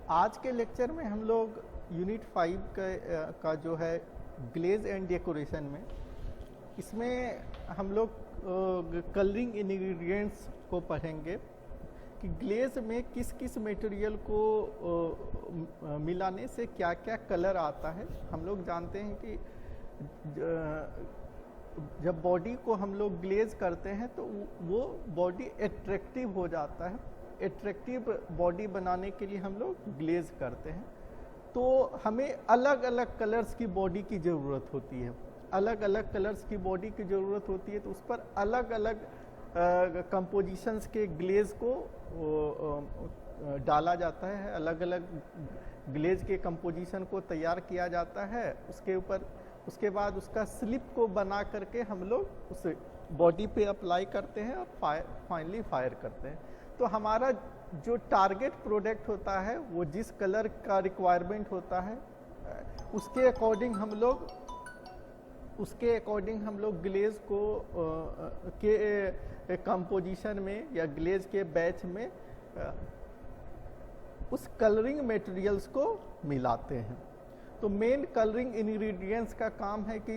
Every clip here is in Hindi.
आज के लेक्चर में हम लोग यूनिट 5 का जो है ग्लेज एंड डेकोरेशन में, इसमें हम लोग कलरिंग इंग्रेडिएंट्स को पढ़ेंगे कि ग्लेज में किस किस मटेरियल को मिलाने से क्या क्या कलर आता है। हम लोग जानते हैं कि जब बॉडी को हम लोग ग्लेज करते हैं तो वो बॉडी एट्रैक्टिव हो जाता है। एट्रैक्टिव बॉडी बनाने के लिए हम लोग ग्लेज करते हैं, तो हमें अलग अलग कलर्स की बॉडी की ज़रूरत होती है। अलग अलग कलर्स की बॉडी की ज़रूरत होती है तो उस पर अलग अलग कंपोजिशंस के ग्लेज को डाला जाता है। अलग अलग ग्लेज के कंपोजिशन को तैयार किया जाता है। उसके बाद उसका स्लिप को बना करके हम लोग उस बॉडी पे अप्लाई करते हैं और फाइनली फायर करते हैं। तो हमारा जो टारगेट प्रोडक्ट होता है वो जिस कलर का रिक्वायरमेंट होता है उसके अकॉर्डिंग हम लोग ग्लेज को के कंपोजिशन में या ग्लेज के बैच में उस कलरिंग मटेरियल्स को मिलाते हैं। तो मेन कलरिंग इंग्रेडिएंट्स का काम है कि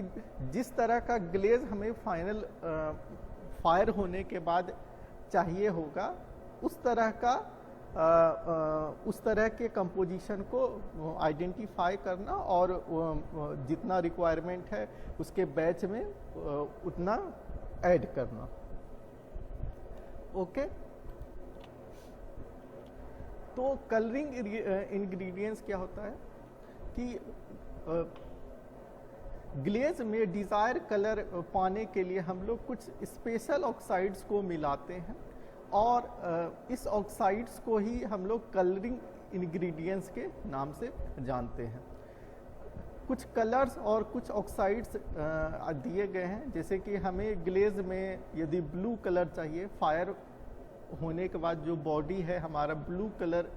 जिस तरह का ग्लेज हमें फाइनल फायर होने के बाद चाहिए होगा उस तरह के कंपोजिशन को आइडेंटिफाई करना और जितना रिक्वायरमेंट है उसके बैच में उतना ऐड करना। ओके, तो कलरिंग इंग्रेडिएंट्स क्या होता है कि ग्लेज में डिज़ायर कलर पाने के लिए हम लोग कुछ स्पेशल ऑक्साइड्स को मिलाते हैं और इस ऑक्साइड्स को ही हम लोग कलरिंग इंग्रेडिएंट्स के नाम से जानते हैं। कुछ कलर्स और कुछ ऑक्साइड्स दिए गए हैं, जैसे कि हमें ग्लेज में यदि ब्लू कलर चाहिए, फायर होने के बाद जो बॉडी है हमारा ब्लू कलर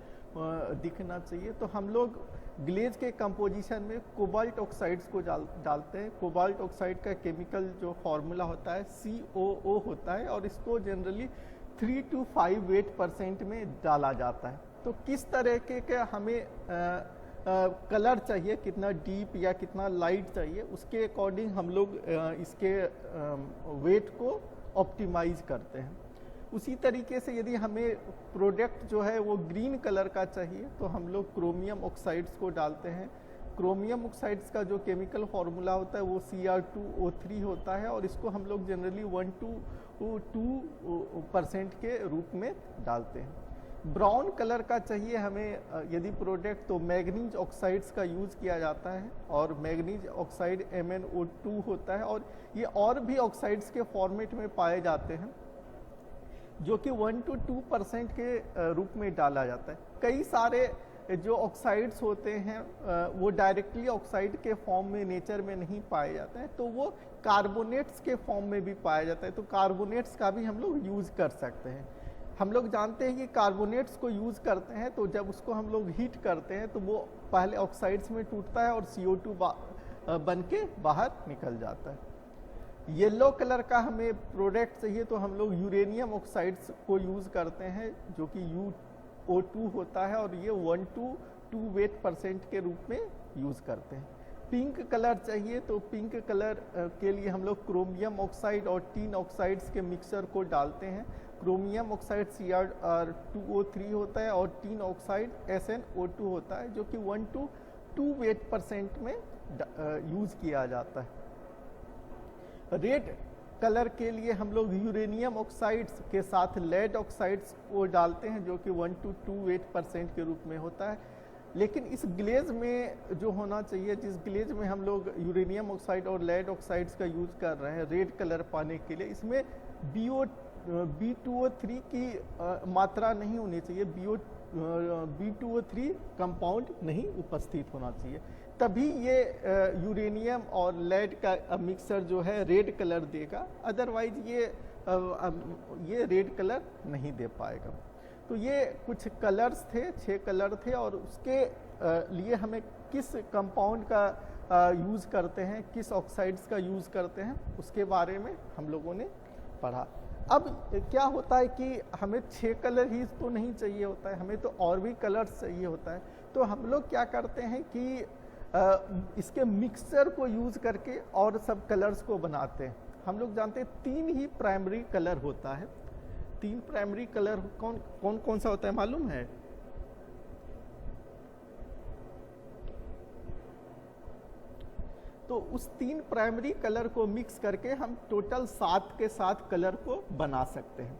दिखना चाहिए, तो हम लोग ग्लेज के कंपोजिशन में कोबाल्ट ऑक्साइड्स को डालते हैं। कोबाल्ट ऑक्साइड का केमिकल जो फॉर्मूला होता है COO होता है और इसको जनरली 3 to 5 weight% में डाला जाता है। तो किस तरह के हमें कलर चाहिए, कितना डीप या कितना लाइट चाहिए, उसके अकॉर्डिंग हम लोग इसके वेट को ऑप्टिमाइज करते हैं। उसी तरीके से यदि हमें प्रोडक्ट जो है वो ग्रीन कलर का चाहिए तो हम लोग क्रोमियम ऑक्साइड्स को डालते हैं। क्रोमियम ऑक्साइड्स का जो केमिकल फार्मूला होता है वो Cr2O3 होता है और इसको हम लोग जनरली 1 to 2% के रूप में डालते हैं। ब्राउन कलर का चाहिए हमें यदि प्रोडक्ट तो मैग्नीज ऑक्साइड्स का यूज़ किया जाता है और मैग्नीज ऑक्साइड MnO2 होता है और ये और भी ऑक्साइड्स के फॉर्मेट में पाए जाते हैं जो कि 1 to 2% के रूप में डाला जाता है। कई सारे जो ऑक्साइड्स होते हैं वो डायरेक्टली ऑक्साइड के फॉर्म में नेचर में नहीं पाए जाते हैं, तो वो कार्बोनेट्स के फॉर्म में भी पाया जाता है। तो कार्बोनेट्स का भी हम लोग यूज़ कर सकते हैं। हम लोग जानते हैं कि कार्बोनेट्स को यूज़ करते हैं तो जब उसको हम लोग हीट करते हैं तो वो पहले ऑक्साइड्स में टूटता है और CO2 बन के बाहर निकल जाता है। येलो कलर का हमें प्रोडक्ट चाहिए तो हम लोग यूरेनियम ऑक्साइड्स को यूज़ करते हैं जो कि UO2 होता है और ये 1 to 2 weight% के रूप में यूज़ करते हैं। पिंक कलर चाहिए तो पिंक कलर के लिए हम लोग क्रोमियम ऑक्साइड और टीन ऑक्साइड्स के मिक्सचर को डालते हैं। क्रोमियम ऑक्साइड Cr2O3 होता है और टीन ऑक्साइड SnO2 होता है जो कि 1 to 2 weight% में यूज़ किया जाता है। रेड कलर के लिए हम लोग यूरेनियम ऑक्साइड्स के साथ लेड ऑक्साइड्स को डालते हैं जो कि 1 to 2 weight% के रूप में होता है। लेकिन इस ग्लेज में जो होना चाहिए, जिस ग्लेज में हम लोग यूरेनियम ऑक्साइड और लेड ऑक्साइड्स का यूज़ कर रहे हैं रेड कलर पाने के लिए, इसमें B2O3 की मात्रा नहीं होनी चाहिए। B2O3 कंपाउंड नहीं उपस्थित होना चाहिए, तभी ये यूरेनियम और लेड का मिक्सचर जो है रेड कलर देगा, अदरवाइज ये रेड कलर नहीं दे पाएगा। तो ये कुछ कलर्स थे, 6 कलर थे और उसके लिए हमें किस कंपाउंड का यूज़ करते हैं, किस ऑक्साइड्स का यूज़ करते हैं, उसके बारे में हम लोगों ने पढ़ा। अब क्या होता है कि हमें 6 कलर ही तो नहीं चाहिए होता है, हमें तो और भी कलर्स चाहिए होता है। तो हम लोग क्या करते हैं कि इसके मिक्सचर को यूज़ करके और सब कलर्स को बनाते हैं। हम लोग जानते हैं 3 ही प्राइमरी कलर होता है। 3 प्राइमरी कलर कौन कौन सा होता है मालूम है? तो उस 3 प्राइमरी कलर को मिक्स करके हम टोटल 7 के 7 कलर को बना सकते हैं।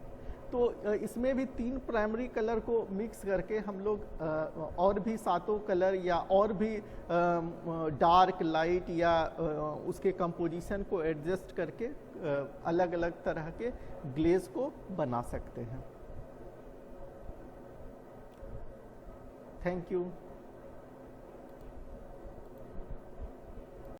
तो इसमें भी 3 प्राइमरी कलर को मिक्स करके हम लोग और भी 7 कलर या और भी डार्क लाइट या उसके कंपोजिशन को एडजस्ट करके अलग अलग तरह के ग्लेज को बना सकते हैं। Thank you.